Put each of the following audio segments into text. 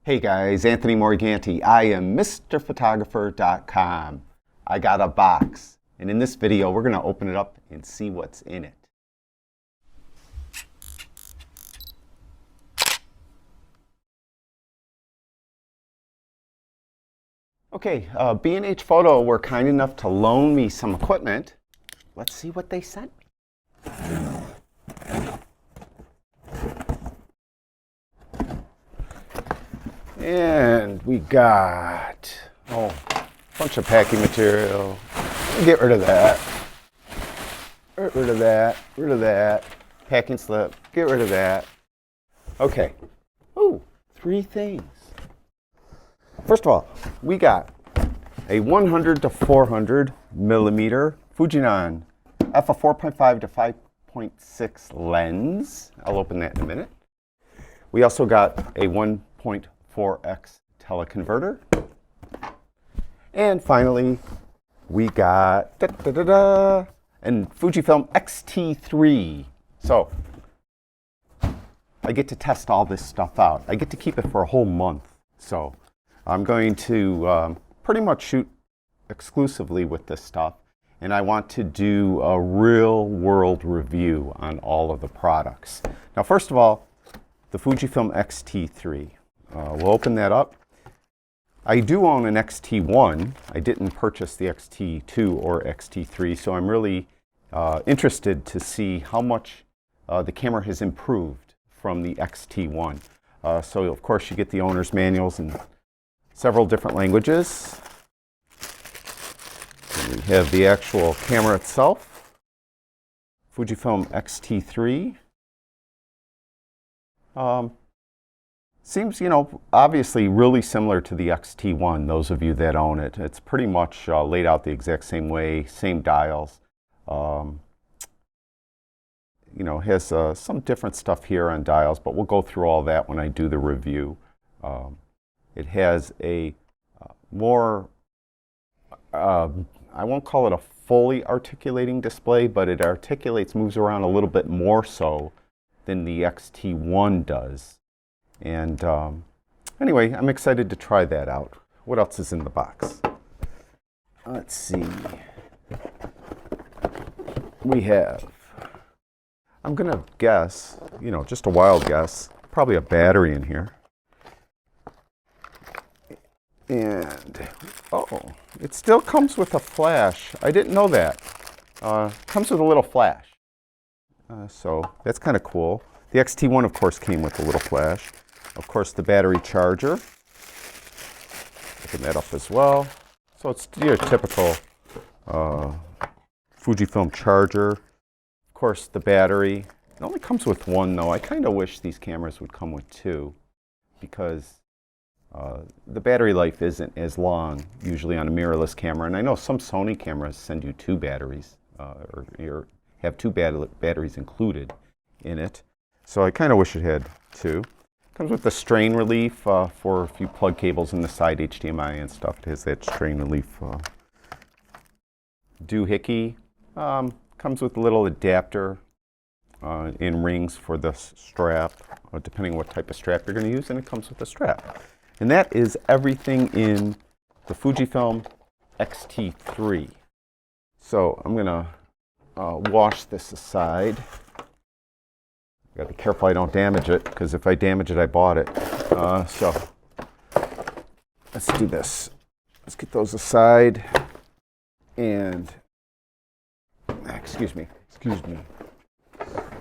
Hey guys, Anthony Morganti. I am MrPhotographer.com. I got a box, and in this video we're going to open it up and see what's in it. Okay, B&H Photo were kind enough to loan me some equipment. Let's see what they sent me. And we got a bunch of packing material. Get rid of that. Get rid of that. Rid of that. Packing slip. Get rid of that. Okay. Ooh, three things. First of all, we got a 100 to 400 millimeter Fujifilm f4.5 to 5.6 lens. I'll open that in a minute. We also got a 1.4x teleconverter. And finally, we got and Fujifilm XT3. So I get to test all this stuff out. I get to keep it for a whole month. So I'm going to pretty much shoot exclusively with this stuff. And I want to do a real world review on all of the products. Now, first of all, the Fujifilm XT3. We'll open that up. I do own an XT1. I didn't purchase the XT2 or XT3, so I'm really interested to see how much the camera has improved from the XT1. So of course you get the owner's manuals in several different languages. And we have the actual camera itself, Fujifilm XT3. Seems, obviously really similar to the XT1, those of you that own it. It's pretty much laid out the exact same way, same dials. Has some different stuff here on dials, but we'll go through all that when I do the review. It has a more, I won't call it a fully articulating display, but it moves around a little bit more so than the XT1 does. And anyway, I'm excited to try that out. What else is in the box? Let's see. We have, I'm going to guess, just a wild guess, probably a battery in here. And, it still comes with a flash. I didn't know that. Comes with a little flash. So that's kind of cool. The XT1, of course, came with a little flash. Of course, the battery charger. Open that up as well. So it's your typical Fujifilm charger. Of course, the battery. It only comes with one, though. I kind of wish these cameras would come with two, because the battery life isn't as long usually on a mirrorless camera. And I know some Sony cameras send you two batteries, or have two batteries included in it. So I kind of wish it had two. Comes with the strain relief for if you plug cables in the side, HDMI and stuff. It has that strain relief doohickey. Comes with a little adapter in rings for the strap, depending on what type of strap you're going to use, and it comes with a strap. And that is everything in the Fujifilm XT3. So I'm going to wash this aside. Got to be careful I don't damage it, because if I damage it, I bought it. So let's do this. Let's get those aside. And excuse me.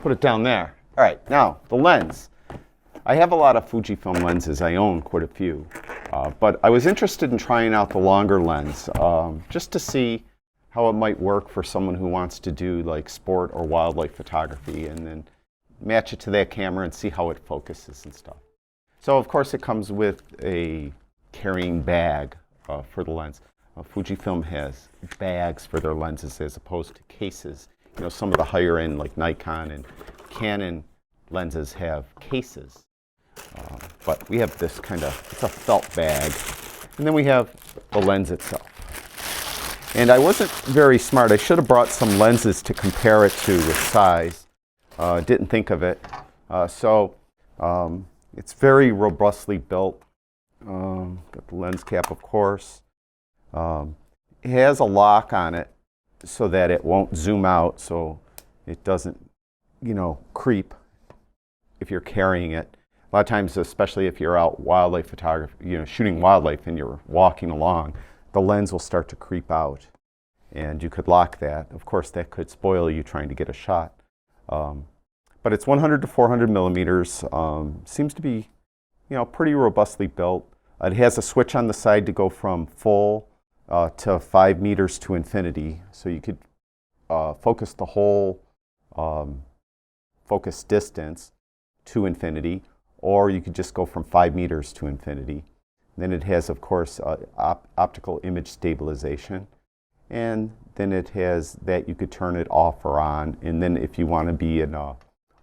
Put it down there. All right, now the lens. I have a lot of Fujifilm lenses. I own quite a few. But I was interested in trying out the longer lens, just to see how it might work for someone who wants to do like sport or wildlife photography, and then match it to that camera and see how it focuses and stuff. So of course it comes with a carrying bag for the lens. Fujifilm has bags for their lenses as opposed to cases. Some of the higher end like Nikon and Canon lenses have cases. But we have this it's a felt bag. And then we have the lens itself. And I wasn't very smart. I should have brought some lenses to compare it to with size. Didn't think of it. It's very robustly built. Got the lens cap, of course. It has a lock on it so that it won't zoom out, so it doesn't, you know, creep if you're carrying it. A lot of times, especially if you're out wildlife photography, you know, shooting wildlife and you're walking along, the lens will start to creep out, and you could lock that. Of course, that could spoil you trying to get a shot. But it's 100 to 400 millimeters. Seems to be, you know, pretty robustly built. It has a switch on the side to go from full to 5 meters to infinity, so you could focus the whole focus distance to infinity, or you could just go from 5 meters to infinity. Then it has, of course, optical image stabilization, and then it has that you could turn it off or on, and then if you want to be in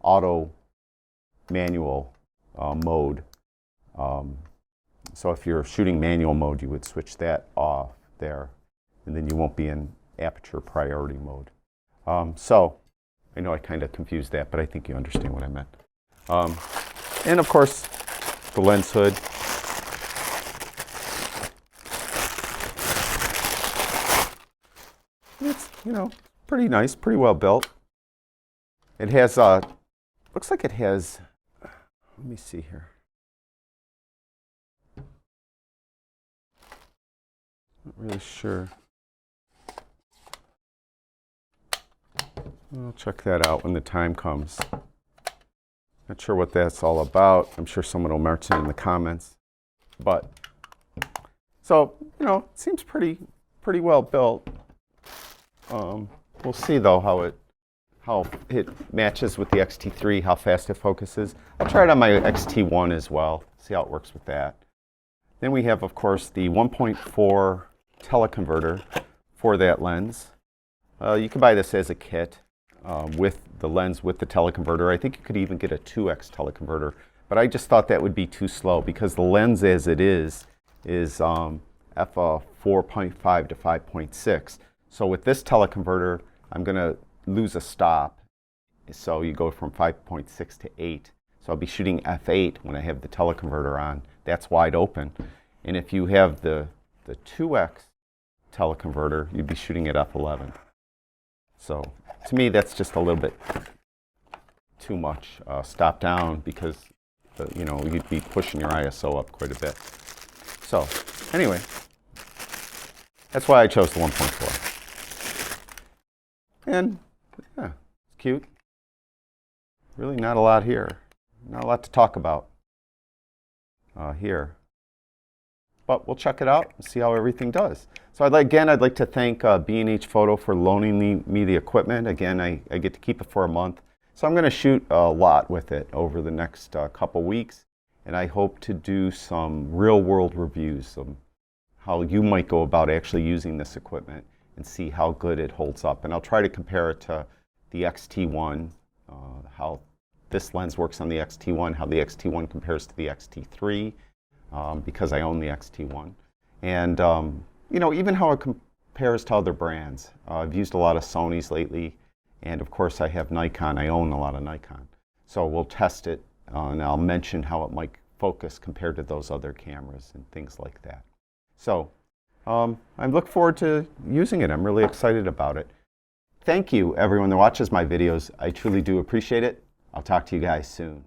auto manual mode, so if you're shooting manual mode, you would switch that off there, and then you won't be in aperture priority mode. So I know I kind of confused that, but I think you understand what I meant. And of course, the lens hood. It's, you know, pretty nice, pretty well built. It has, looks like it has, let me see here. Not really sure. I'll check that out when the time comes. Not sure what that's all about. I'm sure someone will mention in the comments. But, so, you know, it seems pretty well built. We'll see though how it matches with the X-T3, how fast it focuses. I'll try it on my X-T1 as well, see how it works with that. Then we have, of course, the 1.4 teleconverter for that lens. You can buy this as a kit with the lens with the teleconverter. I think you could even get a 2x teleconverter, but I just thought that would be too slow because the lens as it is f4.5 to 5.6. So with this teleconverter, I'm going to lose a stop. So you go from 5.6 to 8. So I'll be shooting f8 when I have the teleconverter on. That's wide open. And if you have the 2x teleconverter, you'd be shooting at f11. So to me, that's just a little bit too much stop down because you know, you'd be pushing your ISO up quite a bit. So anyway, that's why I chose the 1.4. And yeah, it's cute. Really not a lot here. Not a lot to talk about here. But we'll check it out and see how everything does. So I'd like to thank B&H Photo for loaning me the equipment. Again, I get to keep it for a month. So I'm going to shoot a lot with it over the next couple weeks. And I hope to do some real-world reviews of how you might go about actually using this equipment and see how good it holds up. And I'll try to compare it to the X-T1, how this lens works on the X-T1, how the X-T1 compares to the X-T3, because I own the X-T1. And you know, even how it compares to other brands. I've used a lot of Sonys lately, and of course I have Nikon. I own a lot of Nikon. So we'll test it, and I'll mention how it might focus compared to those other cameras and things like that. So I look forward to using it. I'm really excited about it. Thank you, everyone that watches my videos. I truly do appreciate it. I'll talk to you guys soon.